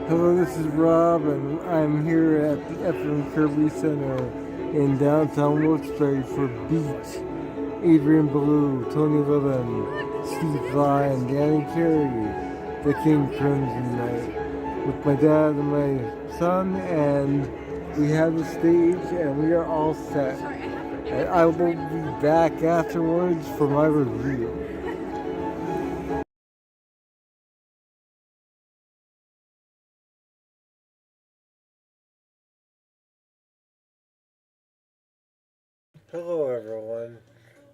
Hello, this is Rob, and I'm here at the FM Kirby Center in downtown Wilkes-Barre for Beat. Adrian Belew, Tony Levin, Steve Vai, and Danny Carey, the King Crimson Knight, with my dad and my son, and we have the stage, and we are all set. And I will be back afterwards for my review. Hello, everyone.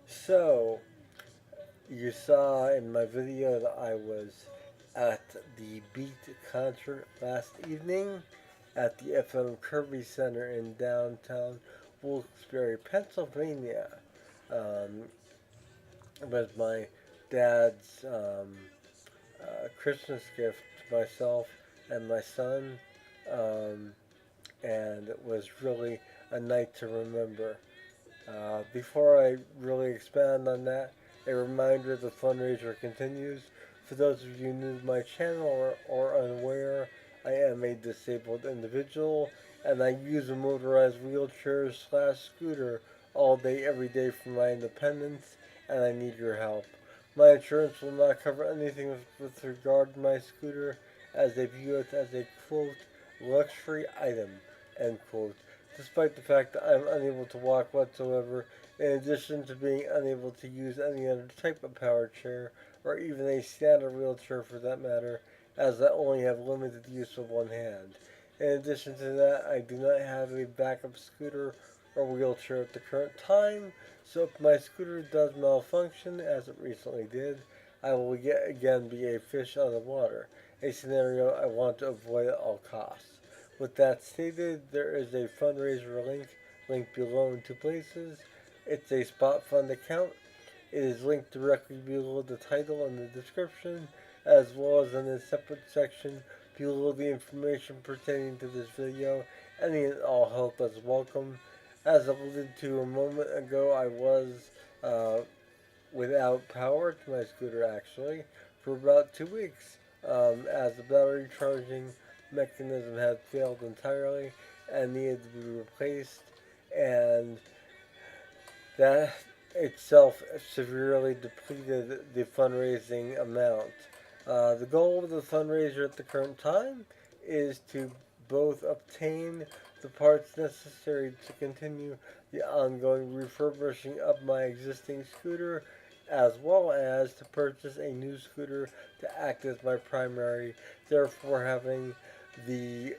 So, you saw in my video that I was at the Beat concert last evening at the FM Kirby Center in downtown Wilkes-Barre, Pennsylvania. Um, it was my dad's Christmas gift to myself and my son, um, and it was really a night to remember. Before I really expand on that, a reminder the fundraiser continues. For those of you new to my channel or unaware, I am a disabled individual and I use a motorized wheelchair slash scooter all day, every day for my independence, and I need your help. My insurance will not cover anything with regard to my scooter, as they view it as a quote luxury item end quote, despite the fact that I'm unable to walk whatsoever, in addition to being unable to use any other type of power chair, or even a standard wheelchair for that matter, as I only have limited use of one hand. In addition to that, I do not have a backup scooter or wheelchair at the current time, so if my scooter does malfunction, as it recently did, I will yet again be a fish out of water, a scenario I want to avoid at all costs. With that stated, there is a fundraiser linked below in two places. It's a spot fund account. It is linked directly below the title and the description, as well as in a separate section below the information pertaining to this video. Any and all help is welcome. As alluded to a moment ago, I was uh, without power to my scooter actually for about 2 weeks, as the battery charging mechanism had failed entirely and needed to be replaced, and that itself severely depleted the fundraising amount. The goal of the fundraiser at the current time is to both obtain the parts necessary to continue the ongoing refurbishing of my existing scooter, as well as to purchase a new scooter to act as my primary, therefore having the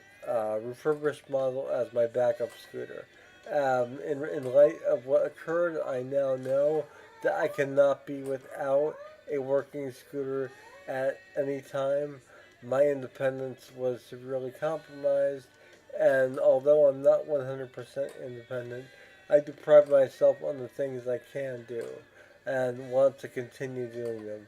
refurbished model as my backup scooter. In light of what occurred, I now know that I cannot be without a working scooter at any time. My independence was severely compromised, and although I'm not 100% independent, I do pride myself on the things I can do and want to continue doing them.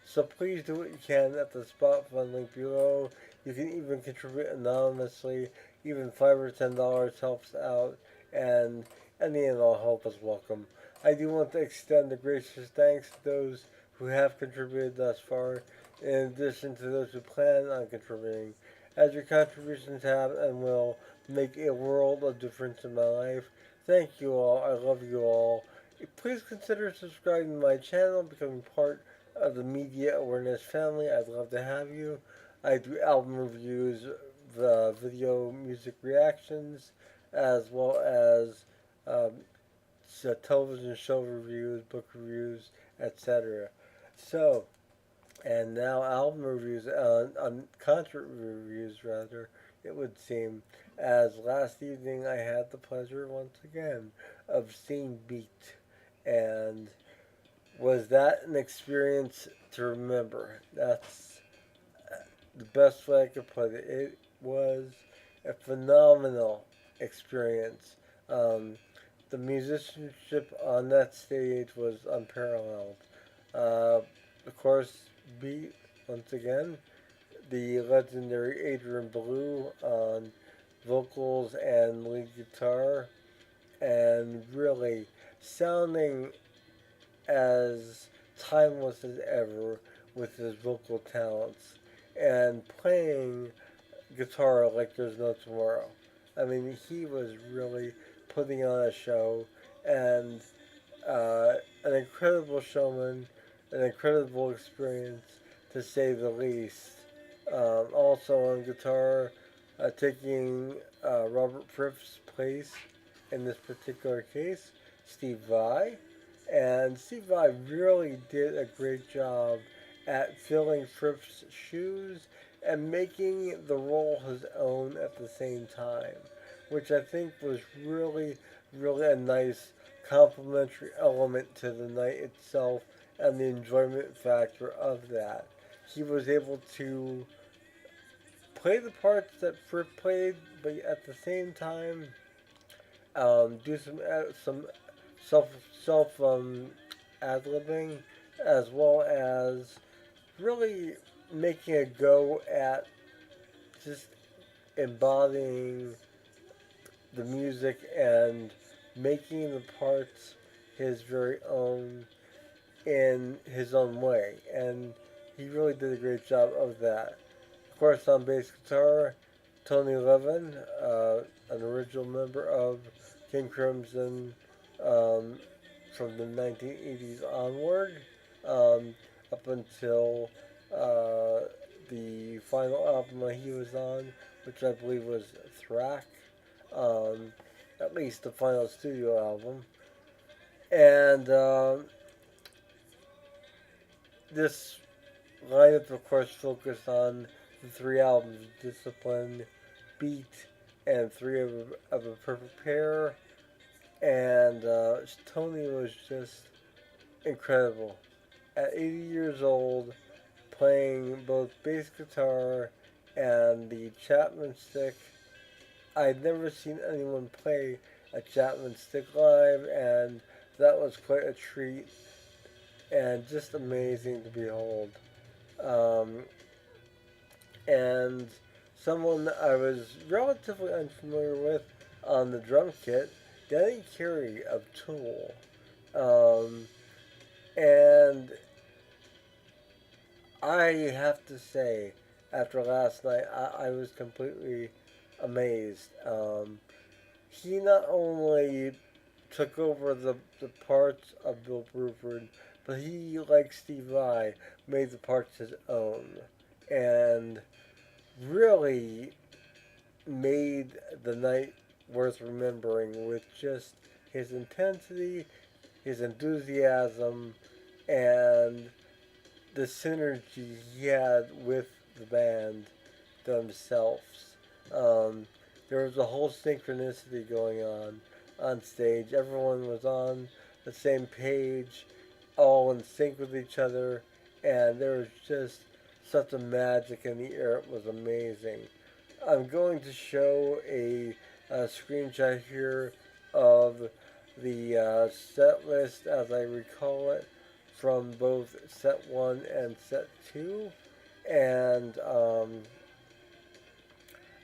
So please do what you can at the spot fund link below. You can even contribute anonymously. Even $5 or $10 helps out, and any and all help is welcome. I do want to extend a gracious thanks to those who have contributed thus far, in addition to those who plan on contributing, as your contributions have and will make a world of difference in my life. Thank you all. I love you all. Please consider subscribing to my channel, becoming part of the media awareness family. I'd love to have you. I do album reviews, video music reactions, as well as um, television show reviews, book reviews, etc. So, and now album reviews, on concert reviews rather, it would seem, as last evening I had the pleasure once again of seeing Beat, and was that an experience to remember? That's the best way I could put it. It was a phenomenal experience. Um, the musicianship on that stage was unparalleled. Uh, of course, beat once again the legendary Adrian Belew on vocals and lead guitar, and really sounding as timeless as ever with his vocal talents, and playing guitar like there's no tomorrow. I mean, he was really putting on a show, and uh, an incredible showman, an incredible experience to say the least. Also on guitar, taking Robert Fripp's place in this particular case, Steve Vai. And Steve Vai really did a great job at filling Fripp's shoes and making the role his own at the same time, which I think was really, really a nice complementary element to the night itself and the enjoyment factor of that. He was able to play the parts that Fripp played, but at the same time, do some self self ad libbing, as well as really making a go at just embodying the music and making the parts his very own in his own way. And he really did a great job of that. Of course, on bass guitar, Tony Levin, an original member of King Crimson um, from the 1980s onward, um, up until uh, the final album that he was on, which I believe was Thrack, um, at least the final studio album. And this lineup, of course, focused on the three albums: Discipline, Beat, and Three of a Perfect Pair. And Tony was just incredible. At 80 years old, playing both bass guitar and the Chapman stick. I'd never seen anyone play a Chapman stick live, and that was quite a treat and just amazing to behold. Um, and someone I was relatively unfamiliar with on the drum kit, Danny Carey of Tool. Um, and I have to say, after last night, I was completely amazed. He not only took over the parts of Bill Bruford, but he, like Steve Vai, made the parts his own. And really made the night worth remembering with just his intensity, his enthusiasm, and the synergy he had with the band themselves. Um, there was a whole synchronicity going on stage. Everyone was on the same page, all in sync with each other, and there was just such a magic in the air. It was amazing. I'm going to show a screenshot here of the set list as I recall it from both set 1 and set 2. And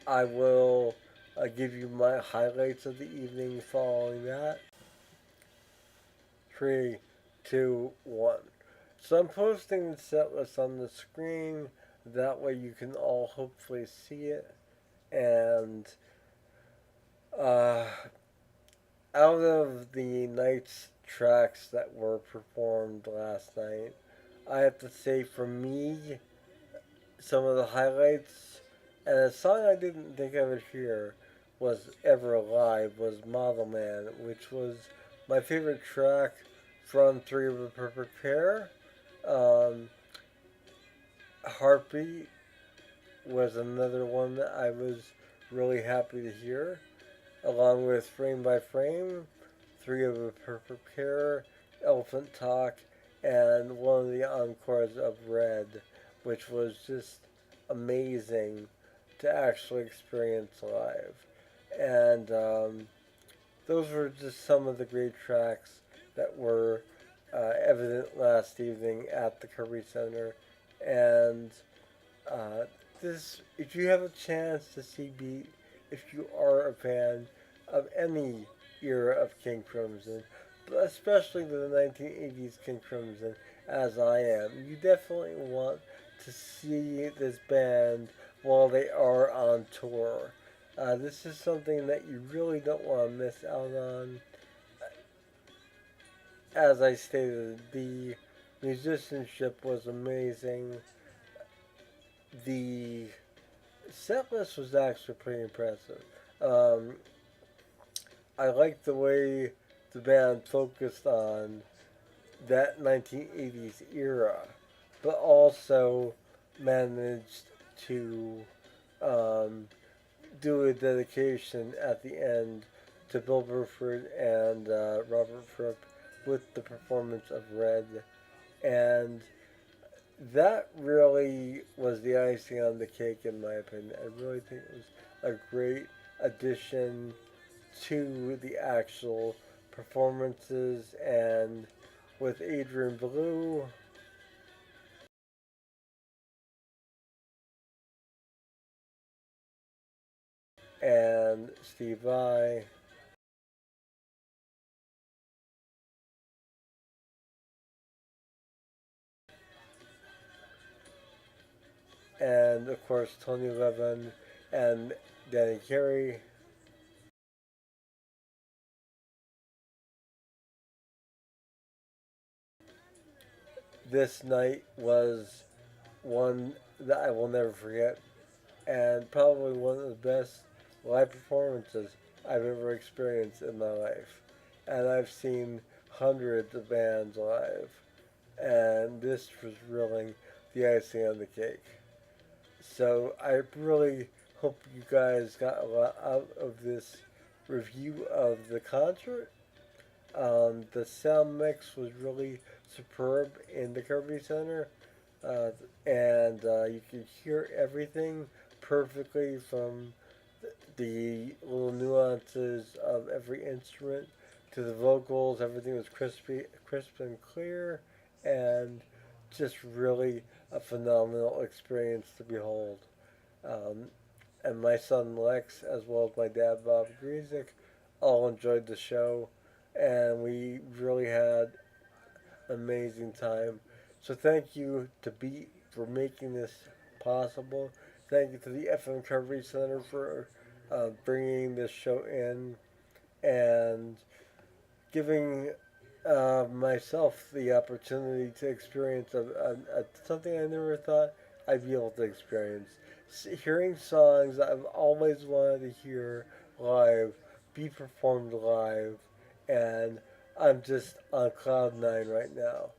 I will give you my highlights of the evening following that. 3, 2, 1. So I'm posting the set list on the screen. That way you can all hopefully see it. And uh, out of the night's tracks that were performed last night, I have to say for me, some of the highlights, and a song I didn't think I would hear was Ever Alive, was Model Man, which was my favorite track from Three of a Perfect Pair. Um, Heartbeat was another one that I was really happy to hear, along with Frame by Frame, Three of a Perfect Pair, Elephant Talk, and one of the encores of Red, which was just amazing to actually experience live. And those were just some of the great tracks that were evident last evening at the Kirby Center. And this, if you have a chance to see Beat, if you are a fan of any era of King Crimson, but especially the 1980s King Crimson, as I am, you definitely want to see this band while they are on tour. This is something that you really don't want to miss out on. As I stated, the musicianship was amazing. The set list was actually pretty impressive. Um, I liked the way the band focused on that 1980s era, but also managed to um, do a dedication at the end to Bill Burford and Robert Fripp with the performance of Red. And that really was the icing on the cake, in my opinion. I really think it was a great addition to the actual performances, and with Adrian Belew and Steve Vai and of course Tony Levin and Danny Carey. This night was one that I will never forget, and probably one of the best live performances I've ever experienced in my life. And I've seen hundreds of bands live, and this was really the icing on the cake. So I really hope you guys got a lot out of this review of the concert. The sound mix was really superb in the Kirby Center, uh, and you could hear everything perfectly from the little nuances of every instrument to the vocals. Everything was crisp and clear, and just really a phenomenal experience to behold. Um, and my son Lex, as well as my dad Bob Gryziec, all enjoyed the show, and we really had an amazing time. So thank you to Beat for making this possible. Thank you to the FM Kirby Center for bringing this show in and giving myself the opportunity to experience something I never thought I'd be able to experience. Hearing songs I've always wanted to hear live be performed live, and I'm just on cloud nine right now.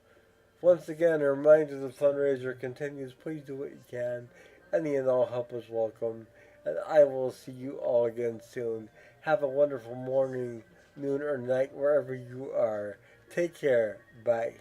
Once again, a reminder the fundraiser continues. Please do what you can. Any and all help is welcome. And I will see you all again soon. Have a wonderful morning, noon, or night wherever you are. Take care. Bye.